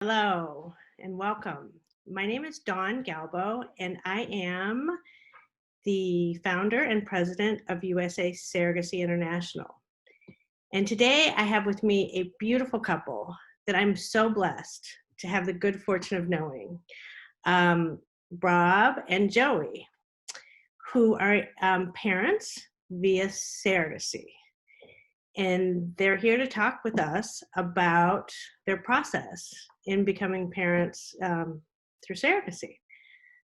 Hello and welcome. My name is Dawn Galbo, and I am the founder and president of USA Surrogacy International. And today I have with me a beautiful couple that I'm so blessed to have the good fortune of knowing, um, Rob and Joey, who are parents via surrogacy. And they're here to talk with us about their process in becoming parents through surrogacy.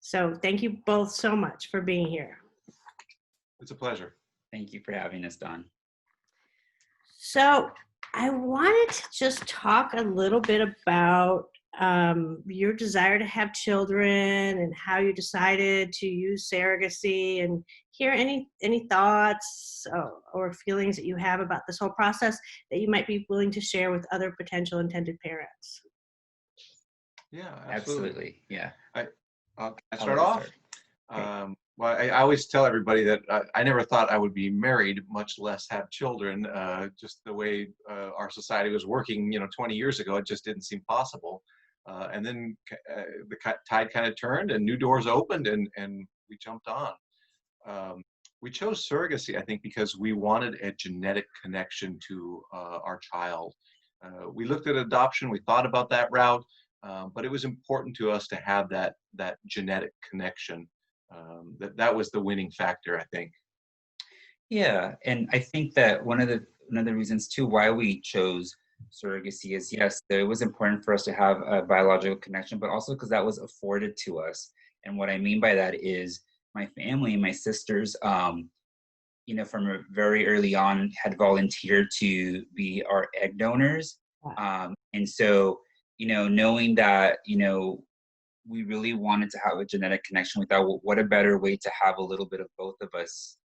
So thank you both so much for being here. It's a pleasure. Thank you for having us, Don. So I wanted to just talk a little bit about your desire to have children and how you decided to use surrogacy, and hear any thoughts or feelings that you have about this whole process that you might be willing to share with other potential intended parents. Yeah, Absolutely. Yeah. I'll start off. Well, I always tell everybody that I never thought I would be married, much less have children. Just the way our society was working, 20 years ago, it just didn't seem possible. And then the tide kind of turned and new doors opened, and we jumped on. We chose surrogacy, I think, because we wanted a genetic connection to our child. We looked at adoption, we thought about that route, but it was important to us to have that genetic connection. That was the winning factor, I think. Yeah, and I think that one of the reasons too why we chose surrogacy is, yes, that it was important for us to have a biological connection, but also because that was afforded to us. And what I mean by that is my family, my sisters, from a very early on had volunteered to be our egg donors. And so, knowing that, we really wanted to have a genetic connection, we thought, well, what a better way to have a little bit of both of us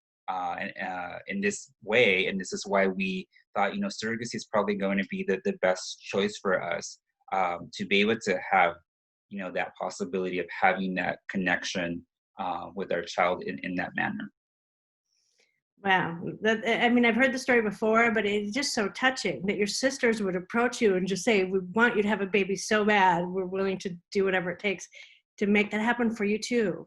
in this way. And this is why we thought, surrogacy is probably going to be the best choice for us, to be able to have, that possibility of having that connection with our child in that manner. Wow. I've heard the story before, but it's just so touching that your sisters would approach you and just say, we want you to have a baby so bad. We're willing to do whatever it takes to make that happen for you too.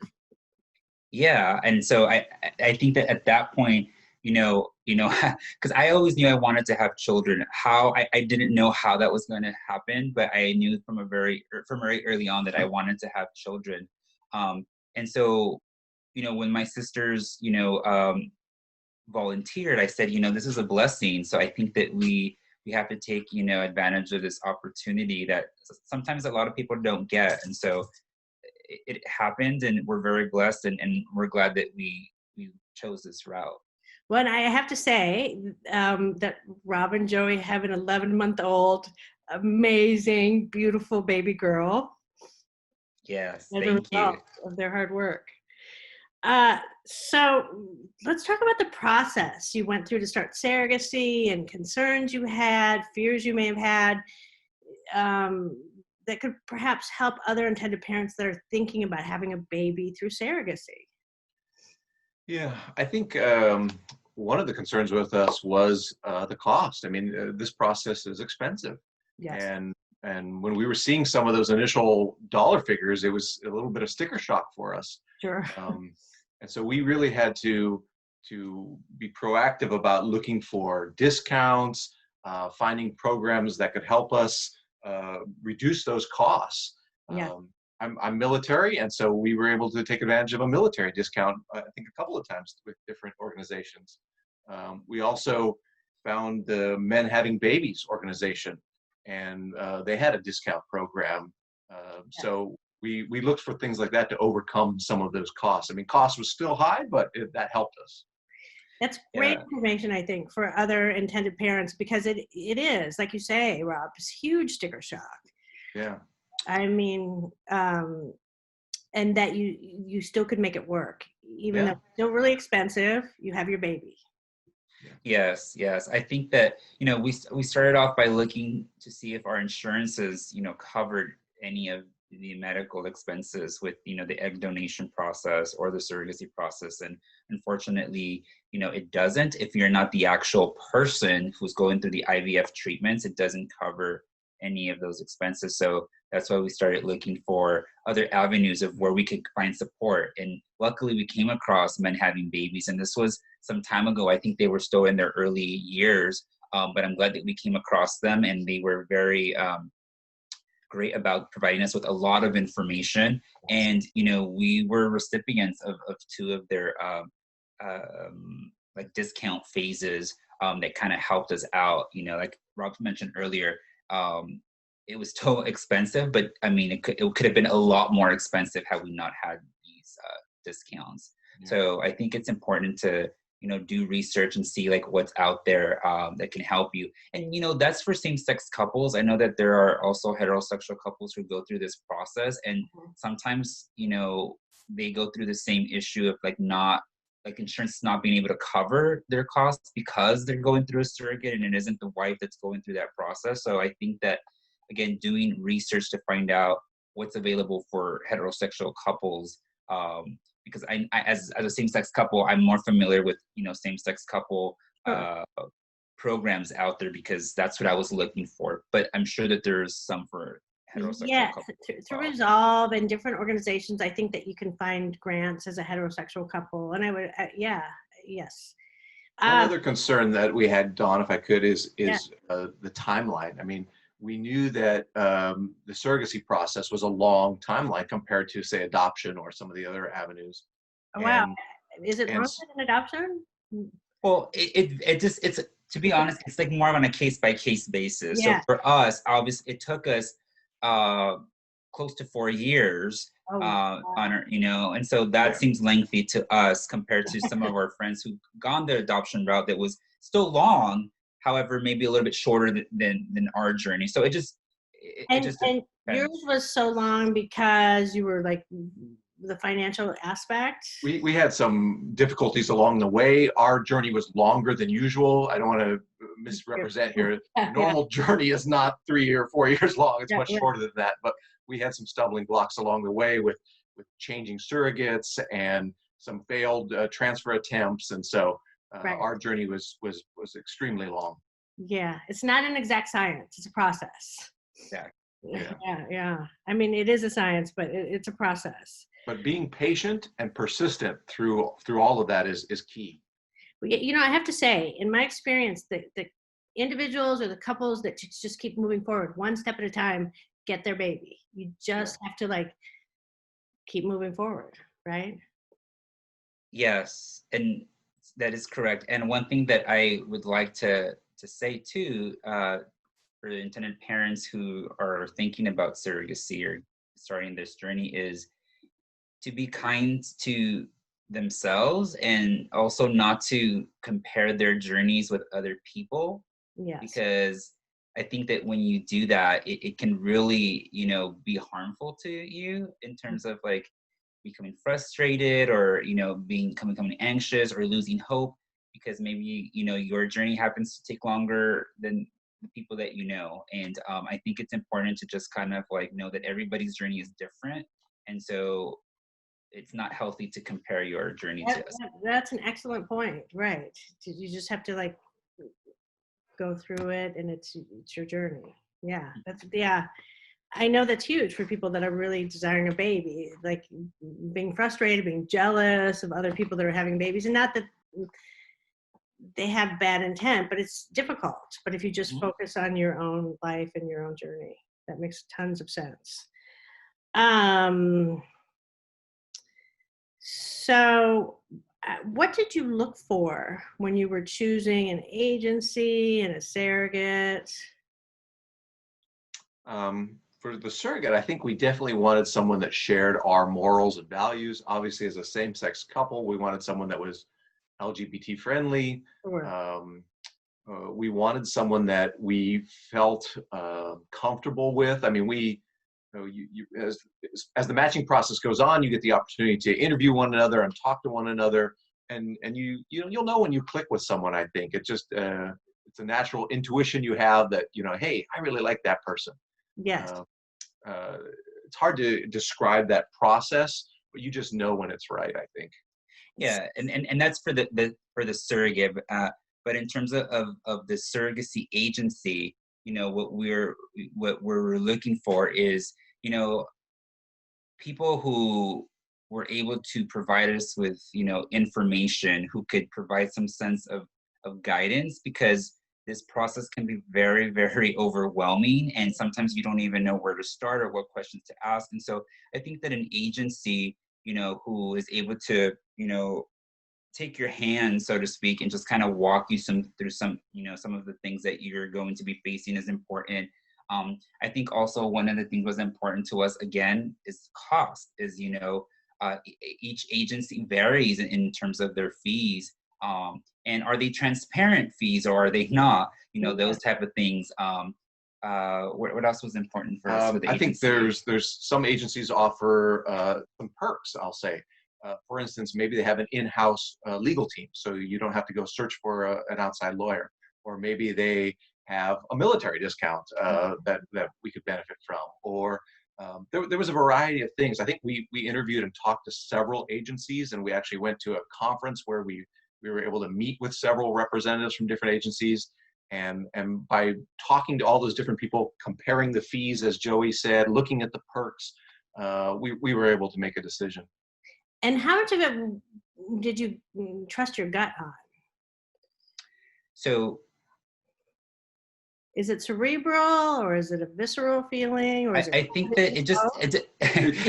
Yeah. And so I think that at that point, because I always knew I wanted to have children. How I didn't know how that was going to happen, but I knew from very early on that I wanted to have children. And so, when my sisters, volunteered, I said, this is a blessing. So I think that we have to take, advantage of this opportunity that sometimes a lot of people don't get. And so it happened, and we're very blessed, and we're glad that we chose this route. Well, and I have to say that Rob and Joey have an 11-month-old, amazing, beautiful baby girl. Yes, as thank a you. result of their hard work. So let's talk about the process you went through to start surrogacy, and concerns you had, fears you may have had, that could perhaps help other intended parents that are thinking about having a baby through surrogacy. Yeah, I think one of the concerns with us was the cost. I mean, this process is expensive. Yes. And when we were seeing some of those initial dollar figures, it was a little bit of sticker shock for us. Sure. And so we really had to be proactive about looking for discounts, finding programs that could help us reduce those costs. Yeah. I'm military, and so we were able to take advantage of a military discount, I think, a couple of times with different organizations. We also found the Men Having Babies organization, and they had a discount program. So we looked for things like that to overcome some of those costs. I mean, cost was still high, but that helped us. That's great information, I think, for other intended parents, because it is, like you say, Rob, it's huge sticker shock. Yeah. I mean, and that you still could make it work, even though it's still really expensive. You have your baby. Yes. I think that, we started off by looking to see if our insurances, covered any of the medical expenses with, the egg donation process or the surrogacy process. And unfortunately, it doesn't. If you're not the actual person who's going through the IVF treatments, it doesn't cover any of those expenses. So that's why we started looking for other avenues of where we could find support. And luckily we came across Men Having Babies. And this was some time ago. I think they were still in their early years, but I'm glad that we came across them, and they were very great about providing us with a lot of information. And, we were recipients of two of their like discount phases that kind of helped us out. Like Rob mentioned earlier, it was so expensive, but I mean, it could have been a lot more expensive had we not had these discounts. Yeah. So I think it's important to, do research and see like what's out there that can help you. And, that's for same-sex couples. I know that there are also heterosexual couples who go through this process, and sometimes, they go through the same issue of like insurance not being able to cover their costs because they're going through a surrogate and it isn't the wife that's going through that process. So I think that, again, doing research to find out what's available for heterosexual couples, because I as a same-sex couple, I'm more familiar with, same-sex couple programs out there, because that's what I was looking for. But I'm sure that there's some for heterosexual couples. To Resolve and different organizations, I think that you can find grants as a heterosexual couple. And I would, yes. One other concern that we had, Dawn, if I could, is the timeline. I mean, we knew that the surrogacy process was a long timeline compared to, say, adoption or some of the other avenues. Oh, wow. Is it longer than adoption? Well, it's to be honest, it's like more on a case-by-case basis. Yeah. So for us, obviously, it took us close to 4 years on our, and so that seems lengthy to us compared to some of our friends who've gone the adoption route that was still long, however, maybe a little bit shorter than our journey. So it just yours was so long because you were like the financial aspect? We had some difficulties along the way. Our journey was longer than usual. I don't want to misrepresent here. The normal journey is not 3 or 4 years long. It's much shorter than that. But we had some stumbling blocks along the way with changing surrogates and some failed transfer attempts. And so our journey was extremely long. Yeah, it's not an exact science. It's a process. Exactly. Yeah. I mean, it is a science, but it's a process. But being patient and persistent through all of that is key. I have to say, in my experience, the individuals or the couples that just keep moving forward one step at a time get their baby. You just have to keep moving forward, right? Yes, and that is correct. And one thing that I would like to say too, for the intended parents who are thinking about surrogacy or starting this journey, is to be kind to themselves and also not to compare their journeys with other people. Yes. Because I think that when you do that, it can really, be harmful to you in terms of becoming frustrated or, becoming anxious or losing hope, because maybe, your journey happens to take longer than the people that you know. And I think it's important to just kind of know that everybody's journey is different. And so it's not healthy to compare your journey to us. That's an excellent point. Right. You just have to go through it, and it's your journey. Yeah. I know that's huge for people that are really desiring a baby, being frustrated, being jealous of other people that are having babies, and not that they have bad intent, but it's difficult. But if you just focus on your own life and your own journey, that makes tons of sense. So what did you look for when you were choosing an agency and a surrogate? For the surrogate, I think we definitely wanted someone that shared our morals and values. Obviously, as a same-sex couple, we wanted someone that was LGBT friendly. Sure. We wanted someone that we felt comfortable with. I mean, as the matching process goes on, you get the opportunity to interview one another and talk to one another, and you'll know when you click with someone. I think it's just it's a natural intuition you have that hey, I really like that person. Yes. It's hard to describe that process, but you just know when it's right, I think. Yeah, and that's for the surrogate. But in terms of the surrogacy agency, what we're looking for is, people who were able to provide us with, information, who could provide some sense of guidance, because this process can be very, very overwhelming. And sometimes you don't even know where to start or what questions to ask. And so I think that an agency, who is able to, take your hand, so to speak, and just kind of walk you through some of the things that you're going to be facing is important. I think also one of the things was important to us, again, is cost. Is each agency varies in terms of their fees, and are they transparent fees or are they not? Those type of things. What else was important for us? I think there's some agencies offer some perks, I'll say. For instance, maybe they have an in-house legal team, so you don't have to go search for an outside lawyer. Or maybe they have a military discount that we could benefit from. Or there was a variety of things. I think we interviewed and talked to several agencies, and we actually went to a conference where we were able to meet with several representatives from different agencies. And by talking to all those different people, comparing the fees, as Joey said, looking at the perks, we were able to make a decision. And how much of it did you trust your gut on? So, is it cerebral, or is it a visceral feeling? Or I think that it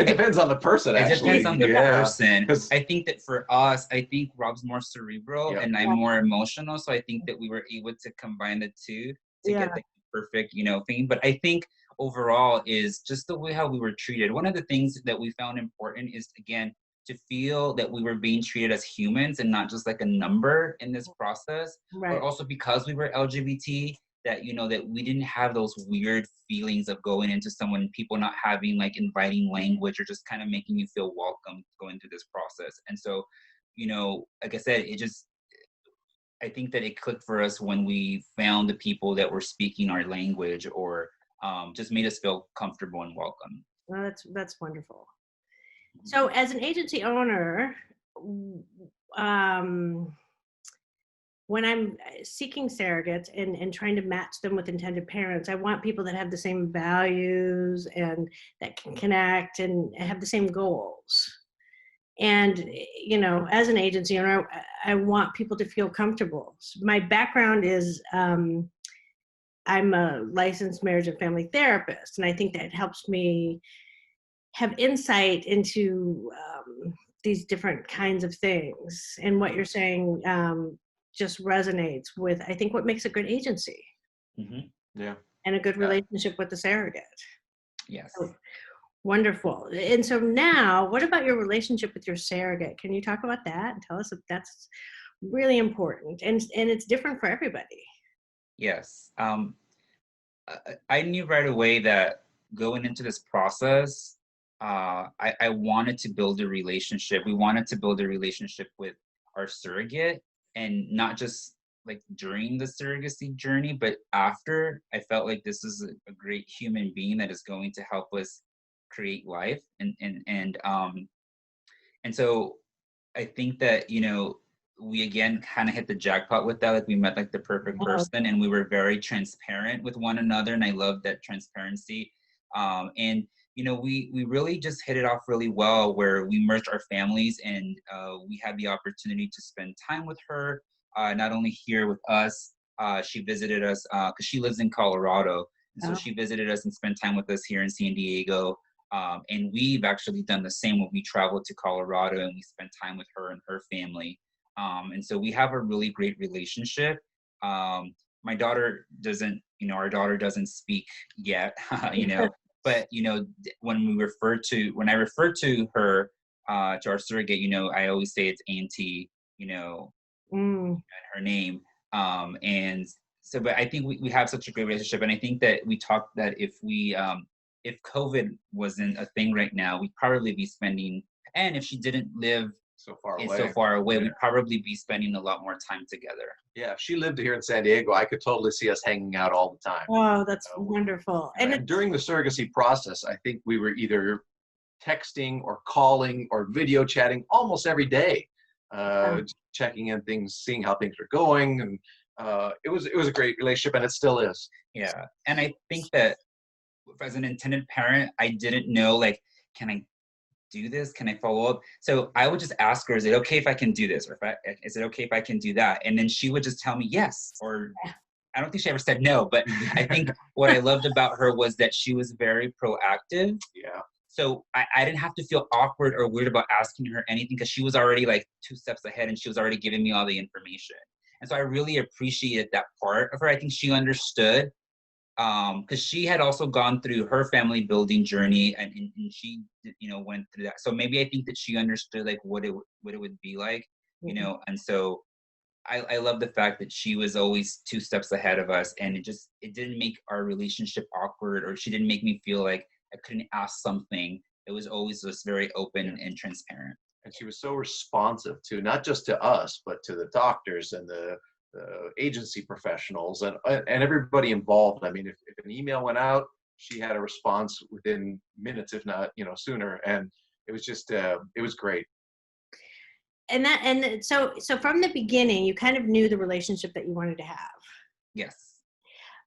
depends on the person. It depends on the person. 'Cause I think that for us, I think Rob's more cerebral and I'm more emotional. So I think that we were able to combine the two to get the perfect, thing. But I think overall is just the way how we were treated. One of the things that we found important is, again, to feel that we were being treated as humans and not just like a number in this process. Right. But also because we were LGBT, that that we didn't have those weird feelings of going into someone, people not having like inviting language or just kind of making you feel welcome going through this process. And so, like I said, I think that it clicked for us when we found the people that were speaking our language, or just made us feel comfortable and welcome. Well, that's wonderful. So as an agency owner, when I'm seeking surrogates and trying to match them with intended parents, I want people that have the same values and that can connect and have the same goals. And, as an agency owner, I want people to feel comfortable. So my background is, I'm a licensed marriage and family therapist, and I think that helps me have insight into these different kinds of things. And what you're saying just resonates with, I think, what makes a good agency. Mm-hmm. Yeah. And a good relationship with the surrogate. Yes. So, wonderful. And so now, what about your relationship with your surrogate? Can you talk about that and tell us if that's really important? And it's different for everybody. Yes. I knew right away that going into this process, I wanted to build a relationship. We wanted to build a relationship with our surrogate, and not just like during the surrogacy journey, but after. I felt like this is a great human being that is going to help us create life. And so I think that, we again kind of hit the jackpot with that. Like we met like the perfect person, and we were very transparent with one another. And I love that transparency. And we really just hit it off really well, where we merged our families, and we had the opportunity to spend time with her, not only here with us. She visited us because she lives in Colorado. And so she visited us and spent time with us here in San Diego. And we've actually done the same when we traveled to Colorado and we spent time with her and her family. And so we have a really great relationship. My daughter doesn't, our daughter doesn't speak yet, but, when I refer to her, to our surrogate, I always say it's Auntie, and her name. And so, but I think we have such a great relationship. And I think that we talked that if COVID wasn't a thing right now, we'd probably be spending, and if she didn't live so far away, we'd probably be spending a lot more time together. Yeah, if she lived here in San Diego, I could totally see us hanging out all the time. Oh, that's wonderful. And during the surrogacy process, I think we were either texting or calling or video chatting almost every day, checking in things, seeing how things are going. And it was a great relationship, and it still is. Yeah. And I think that as an intended parent, I didn't know, like, can I do this? Can I follow up? So I would just ask her, is it okay if I can do this? Or is it okay if I can do that? And then she would just tell me yes. Or I don't think she ever said no, but I think what I loved about her was that she was very proactive. Yeah. So I didn't have to feel awkward or weird about asking her anything because she was already like 2 steps ahead and she was already giving me all the information. And so I really appreciated that part of her. I think she understood because she had also gone through her family building journey and she went through that. So maybe I think that she understood like what it would be like, and so I love the fact that she was always 2 steps ahead of us, and it didn't make our relationship awkward, or she didn't make me feel like I couldn't ask something. It was always just very open and transparent. And she was so responsive to not just to us, but to the doctors and the agency professionals and everybody involved. I mean, if an email went out, she had a response within minutes, if not, sooner. And it was just, it was great. And so from the beginning, you kind of knew the relationship that you wanted to have. Yes.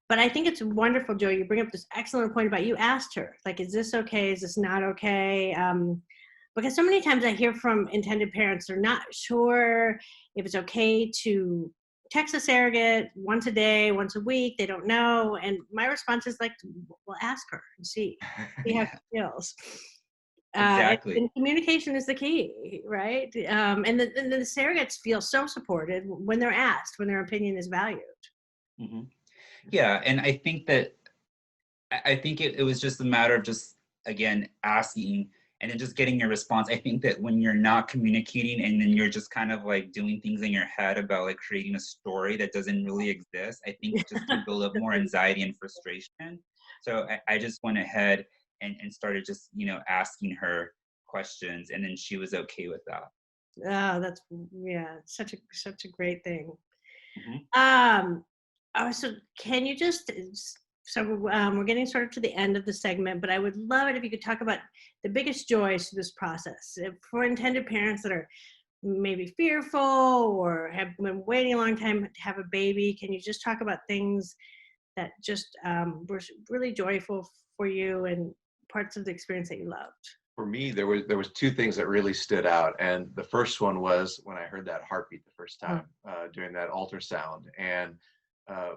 But I think it's wonderful, Joe. You bring up this excellent point about you asked her, like, is this okay? Is this not okay? Because so many times I hear from intended parents, they're not sure if it's okay to text a surrogate once a day, once a week. They don't know. And my response is like, well, ask her and see how she feels. Exactly. And communication is the key, right? And the surrogates feel so supported when they're asked, when their opinion is valued. Mm-hmm. Yeah, and I think that it was just a matter of just, again, asking and then just getting your response. I think that when you're not communicating and then you're just kind of like doing things in your head about like creating a story that doesn't really exist, I think it just can build up more anxiety and frustration. So I just went ahead and started just, asking her questions, and then she was okay with that. Oh, that's such a great thing. Mm-hmm. So can you we're getting sort of to the end of the segment, but I would love it if you could talk about the biggest joys to this process for intended parents that are maybe fearful or have been waiting a long time to have a baby. Can you just talk about things that just were really joyful for you and parts of the experience that you loved? For me, there was 2 things that really stood out, and the first one was when I heard that heartbeat the first time during that ultrasound, and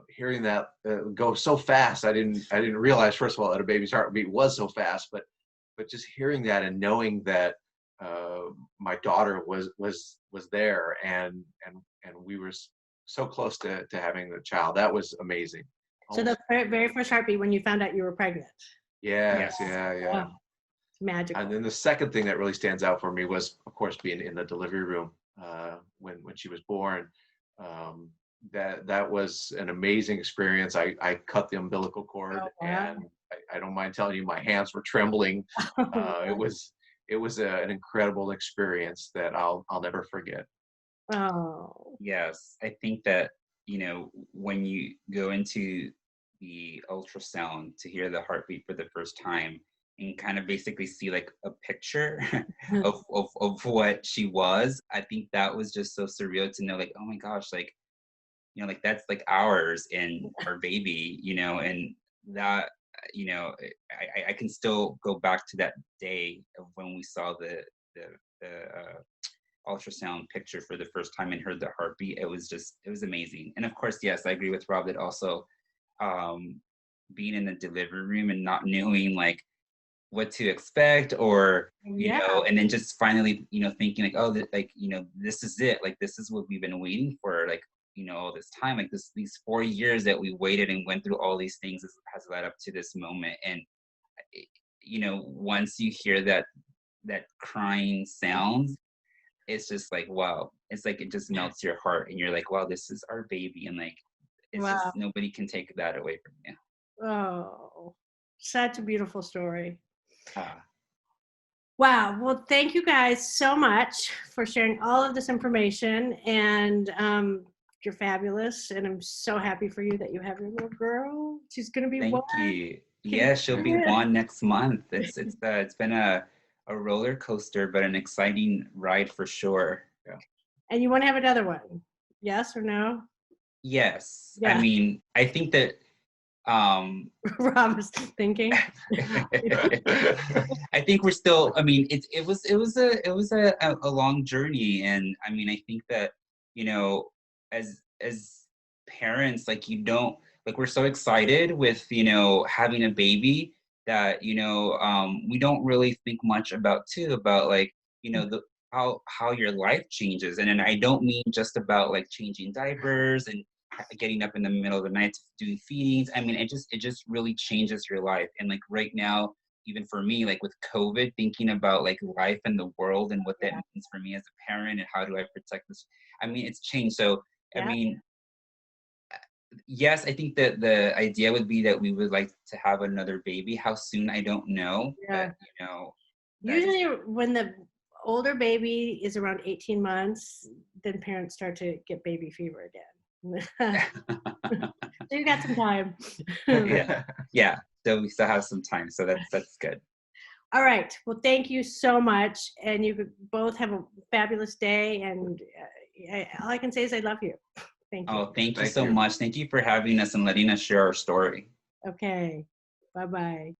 hearing that go so fast. I didn't realize, first of all, that a baby's heartbeat was so fast, but just hearing that and knowing that my daughter was there, and we were so close to having the child. That was amazing. So the very first heartbeat when you found out you were pregnant. Yes. Yeah. Oh, magical. And then the second thing that really stands out for me was, of course, being in the delivery room when she was born. That was an amazing experience. I cut the umbilical cord, and I don't mind telling you, my hands were trembling. It was an incredible experience that I'll never forget. Oh. Yes, I think that, when you go into the ultrasound to hear the heartbeat for the first time and kind of basically see like a picture of what she was, I think that was just so surreal to know, like, oh my gosh, like, like that's like ours and our baby, and that, I can still go back to that day of when we saw the ultrasound picture for the first time and heard the heartbeat. It was amazing. And of course, yes, I agree with Rob that also being in the delivery room and not knowing like what to expect, or and then just finally thinking like, oh, this is it, like this is what we've been waiting for, like all this time, like these 4 years that we waited and went through all these things has led up to this moment. And once you hear that crying sound, it's just like, wow, it's like it just melts your heart and you're like, wow, this is our baby, and like it's just nobody can take that away from you. Oh, such a beautiful story. Wow. Well, thank you guys so much for sharing all of this information, and you're fabulous, and I'm so happy for you that you have your little girl. She's gonna be Thank you. Yeah, she'll be 1 next month. It's been a roller coaster, but an exciting ride for sure. Yeah. And you want to have another one? Yes or no? Yes. I Yeah. mean, I think that Rob is thinking. I think we're still, I mean, it was a long journey. And I mean, I think that, you know, as parents, like you don't, like we're so excited with, having a baby that, we don't really think much about like, the how your life changes. And then I don't mean just about like changing diapers and getting up in the middle of the night doing feedings. I mean, it just really changes your life. And like right now, even for me, like with COVID, thinking about like life and the world and what that Yeah. means for me as a parent and how do I protect this. I mean, it's changed. So I Yeah. mean, yes, I think that the idea would be that we would like to have another baby. How soon, I don't know. Yeah. But that is, Usually when the older baby is around 18 months, then parents start to get baby fever again. So you got some time. yeah. Yeah. So we still have some time. So that's good. All right. Well, thank you so much. And you both have a fabulous day. And all I can say is I love you. Thank you. Oh, thank you Thank so you. much. Thank you for having us and letting us share our story. Okay. Bye-bye.